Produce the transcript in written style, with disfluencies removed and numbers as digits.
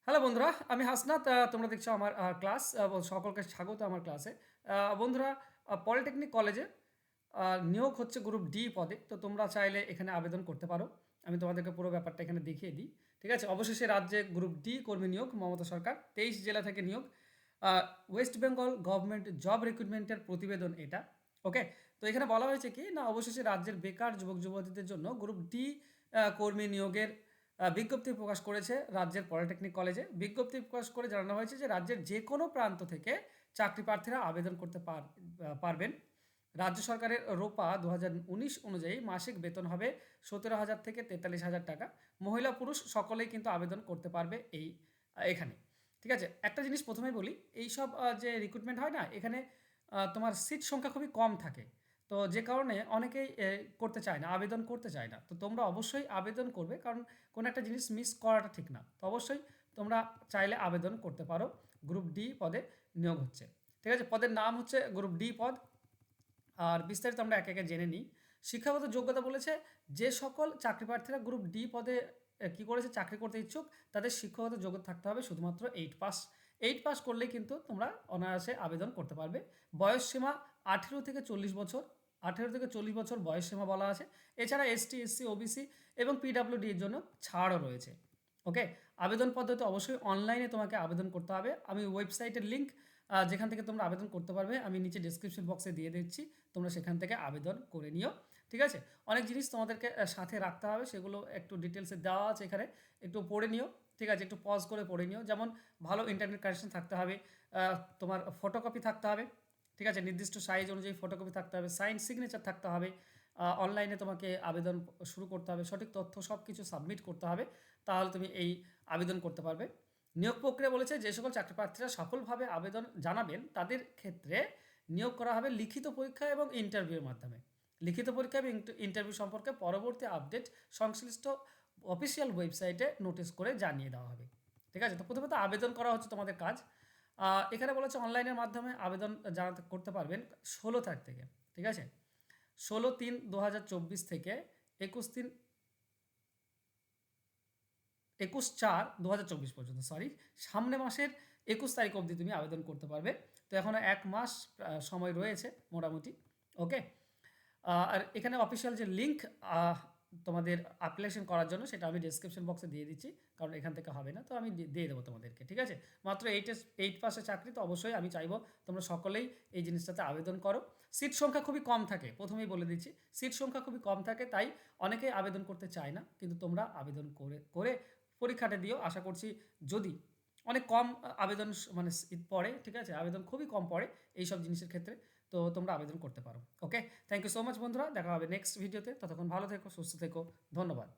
Hello বন্ধুরা, আমি হাসনাত। তোমরা দেখছো আমার ক্লাস এবং সকলকে স্বাগত আমার ক্লাসে। বন্ধুরা, পলিটেকনিক কলেজে নিয়োগ হচ্ছে গ্রুপ ডি পদে। তো তোমরা চাইলে এখানে আবেদন করতে পারো। আমি তোমাদেরকে পুরো ব্যাপারটা এখানে দেখিয়ে দিই। ঠিক আছে? অবশেষে রাজ্যে গ্রুপ ডি কর্মী নিয়োগ, মমতা সরকার 23 জেলা থেকে নিয়োগ। ওয়েস্ট বেঙ্গল গভর্নমেন্ট জব রিক্রুটমেন্টের প্রতিবেদন এটা। ওকে, তো এখানে বলা হয়েছে কি না, অবশেষে রাজ্যের বেকার যুবক যুবতীদের জন্য গ্রুপ ডি কর্মী নিয়োগের বিজ্ঞপ্তি প্রকাশ করেছে রাজ্যের পলিটেকনিক কলেজে। বিজ্ঞপ্তি প্রকাশ করে জানানো হয়েছে যে রাজ্যের যে কোনো প্রান্ত থেকে চাকরি প্রার্থীরা আবেদন করতে পারবেন। রাজ্য সরকারের রোপা 2019 অনুযায়ী মাসিক বেতন হবে 17,000 থেকে 43,000 টাকা। মহিলা পুরুষ সকলেই কিন্তু আবেদন করতে পারবে এখানে। ঠিক আছে, একটা জিনিস প্রথমেই বলি, এইসব যে রিক্রুটমেন্ট হয় না, এখানে তোমার সিট সংখ্যা খুবই কম থাকে। তো যে কারণে অনেকেই করতে চায় না, আবেদন করতে চায় না। তো তোমরা অবশ্যই আবেদন করবে, কারণ কোনো একটা জিনিস মিস করাটা ঠিক না। তো অবশ্যই তোমরা চাইলে আবেদন করতে পারো। গ্রুপ ডি পদে নিয়োগ হচ্ছে। ঠিক আছে, পদের নাম হচ্ছে গ্রুপ ডি পদ। আর বিস্তারিত আমরা একে একে জেনে নিই। শিক্ষাগত যোগ্যতা বলেছে, যে সকল চাকরি প্রার্থীরা গ্রুপ ডি পদে কি করেছে, চাকরি করতে ইচ্ছুক, তাদের শিক্ষাগত যোগ্যতা থাকতে হবে শুধুমাত্র 8 পাস। 8 পাস করলেই কিন্তু তোমরা অনায়াসে আবেদন করতে পারবে। বয়স সীমা 18 থেকে 40 বছর। 18 থেকে 40 বছর বয়স সীমা বলা আছে। এছাড়া এসটি, এসসি, ওবিসি এবং পিডাব্লিউডি এর জন্য ছাড়ও রয়েছে। ওকে, আবেদন পদ্ধতি অবশ্যই অনলাইনে তোমাকে আবেদন করতে হবে। আমি ওয়েবসাইটের লিঙ্ক, যেখান থেকে তোমরা আবেদন করতে পারবে, আমি নিচে ডিসক্রিপশন বক্সে দিয়ে দিচ্ছি। তোমরা সেখান থেকে আবেদন করে নিও। ঠিক আছে, অনেক জিনিস তোমাদেরকে সাথে রাখতে হবে, সেগুলো একটু ডিটেলসে দেওয়া আছে এখানে, একটু পড়ে নিও। ঠিক আছে, একটু পজ করে পড়ে নিও। যেমন ভালো ইন্টারনেট কানেকশন থাকতে হবে, তোমার ফটোকপি থাকতে হবে। ঠিক আছে, নির্দিষ্ট সাইজ অনুযায়ী ফটোকপি থাকতে হবে, সাইন সিগনেচার থাকতে হবে। অনলাইনে তোমাকে আবেদন শুরু করতে হবে, সঠিক তথ্য সব কিছু সাবমিট করতে হবে, তাহলে তুমি এই আবেদন করতে পারবে। নিয়োগ প্রক্রিয়া বলেছে, যে সকল চাকরি প্রার্থীরা সফলভাবে আবেদন জানাবেন তাদের ক্ষেত্রে নিয়োগ করা হবে লিখিত পরীক্ষা এবং ইন্টারভিউর মাধ্যমে। লিখিত পরীক্ষা এবং ইন্টারভিউ সম্পর্কে পরবর্তী আপডেট সংশ্লিষ্ট অফিসিয়াল ওয়েবসাইটে নোটিশ করে জানিয়ে দেওয়া হবে। ঠিক আছে, তো প্রথমত আবেদন করা হচ্ছে তোমাদের কাজ। এখানে বলেছে অনলাইনের মাধ্যমে আবেদন জানাতে করতে পারবেন 16 তারিখ থেকে। ঠিক আছে, 16/3/2024 থেকে 21/3 21/4/2024 পর্যন্ত, সরি, সামনে মাসের 21 তারিখ অবধি তুমি আবেদন করতে পারবে। তো এখনও 1 মাস সময় রয়েছে মোটামুটি। ওকে, আর এখানে অফিসিয়াল যে লিঙ্ক তোমাদের অ্যাপ্লিকেশন করার জন্য, সেটা আমি ডিসক্রিপশন বক্সে দিয়ে দিচ্ছি, কারণ এখান থেকে হবে না, তো আমি দিয়ে দেবো তোমাদেরকে। ঠিক আছে, মাত্র 8 পাসের চাকরি, তো অবশ্যই আমি চাইবো তোমরা সকলেই এই জিনিসটাতে আবেদন করো। সিট সংখ্যা খুবই কম থাকে, প্রথমেই বলে দিচ্ছি, সিট সংখ্যা খুবই কম থাকে, তাই অনেকেই আবেদন করতে চায় না, কিন্তু তোমরা আবেদন করে করে পরীক্ষাটা দিও। আশা করছি, যদি অনেক কম আবেদন মানে পড়ে, ঠিক আছে, আবেদন খুবই কম পড়ে এইসব জিনিসের ক্ষেত্রে, তো তোমরা আবেদন করতে পারো। ওকে, থ্যাংক ইউ সো মাচ বন্ধুরা, দেখা হবে নেক্সট ভিডিওতে। ততক্ষণ ভালো থেকো, সুস্থ থেকো, ধন্যবাদ।